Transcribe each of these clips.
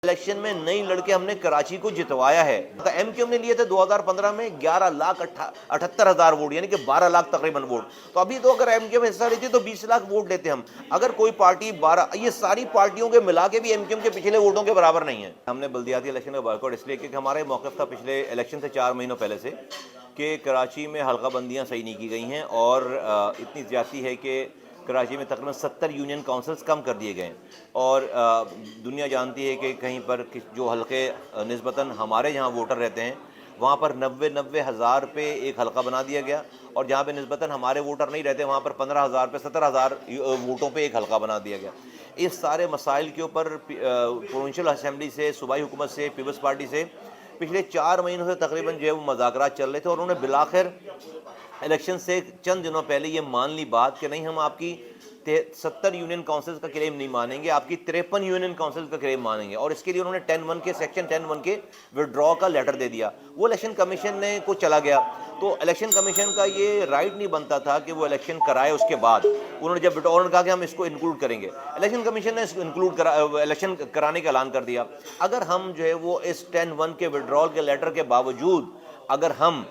Election में नई लड़के हमने कराची को जितवाया है। तो एमक्यू ने लिए थे 2015 में 11,78,000 वोट, यानी कि 12 लाख तकरीबन वोट। तो अभी तो अगर एमक्यू में हिस्सा लेती तो 20 लाख वोट लेते हम। अगर कोई पार्टी 12, ये सारी पार्टियों के मिला के भी एमक्यू के पिछले वोटों के बराबर नहीं है। हमने बल्दियाती इलेक्शन का बॉयकॉट इसलिए क्योंकि हमारे मौक़िफ़ था पिछले इलेक्शन से 4 महीनों पहले से कि कराची में हल्का बंदियाँ सही नहीं की गई हैं और इतनी ज़्यादती है कि कराची में तकरीबन 70 यूनियन काउंसिल्स कम कर दिए गए हैं। और दुनिया जानती है कि कहीं पर जो हल्के निस्बतन हमारे यहाँ वोटर रहते हैं वहाँ पर 90 हज़ार पे एक हल्का बना दिया गया, और जहाँ पे निस्बतन हमारे वोटर नहीं रहते वहाँ पर 15,000 पे 17,000 वोटों पे एक हल्का बना दिया गया। इस सारे मसाइल के ऊपर प्रोविंशियल असम्बली से, सूबाई हुकूमत से, पीपल्स पार्टी से पिछले 4 महीनों से तकरीबन जो है वो मुज़ाकरात चल रहे थे, और उन्होंने बिलाखिर इलेक्शन से चंद दिनों पहले ये मान ली बात कि नहीं, हम आपकी 70 यूनियन काउंसिल्स का क्लेम नहीं मानेंगे, आपकी 53 यूनियन काउंसिल्स का क्लेम मानेंगे। और इसके लिए उन्होंने 10(1) के सेक्शन 10(1) के विड्रॉ का लेटर दे दिया। वो इलेक्शन कमीशन ने को चला गया। तो इलेक्शन कमीशन का ये राइट नहीं बनता था कि वो इलेक्शन कराए उसके बाद। उन्होंने जब विड्रॉ कहा कि हम इसको इंक्लूड करेंगे, इलेक्शन कमीशन ने इसको इंक्लूड इलेक्शन कराने का ऐलान कर दिया। अगर हम जो है वो इस 10(1) के विड्रॉल के लेटर के बावजूद अगर हम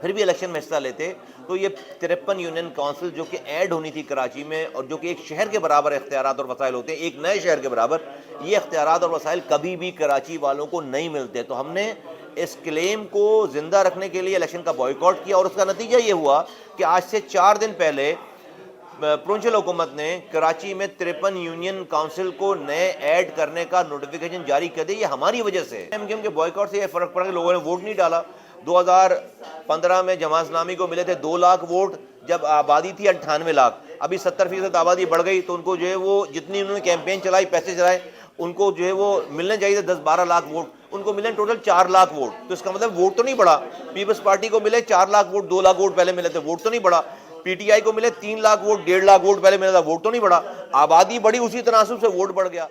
फिर भी इलेक्शन में हिस्सा लेते तो ये 53 यूनियन काउंसिल जो कि ऐड होनी थी कराची में, और जो कि एक शहर के बराबर इख्तियारात और वसाइल होते हैं, एक नए शहर के बराबर, ये इख्तियारात और वसाइल कभी भी कराची वालों को नहीं मिलते। तो हमने इस क्लेम को ज़िंदा रखने के लिए इलेक्शन का बॉयकॉट किया, और उसका नतीजा ये हुआ कि आज से 4 दिन पहले प्रोविंशियल हुकूमत ने कराची में 53 यूनियन काउंसिल को नए ऐड करने का नोटिफिकेशन जारी कर दिया। ये हमारी वजह से, एमक्यूएम के बॉयकॉट से ये फ़र्क पड़ा कि लोगों ने वोट नहीं डाला। 2015 में जमात इस्लामी को मिले थे 2 लाख वोट, जब आबादी थी 98 लाख। अभी 70% आबादी बढ़ गई, तो उनको जो है वो जितनी उन्होंने कैंपेन चलाई, पैसे चलाए, उनको जो है वो मिलने चाहिए थे 10-12 लाख वोट, उनको मिले टोटल 4 लाख वोट। तो इसका मतलब वोट तो नहीं बढ़ा। पीपल्स पार्टी को मिले 4 लाख वोट, 2 लाख वोट पहले मिले थे, वोट तो नहीं बढ़ा। पीटीआई को मिले 3 लाख वोट, 1.5 लाख वोट पहले मिला था, वोट तो नहीं बढ़ा। आबादी बढ़ी, उसी तनासुब से वोट बढ़ गया।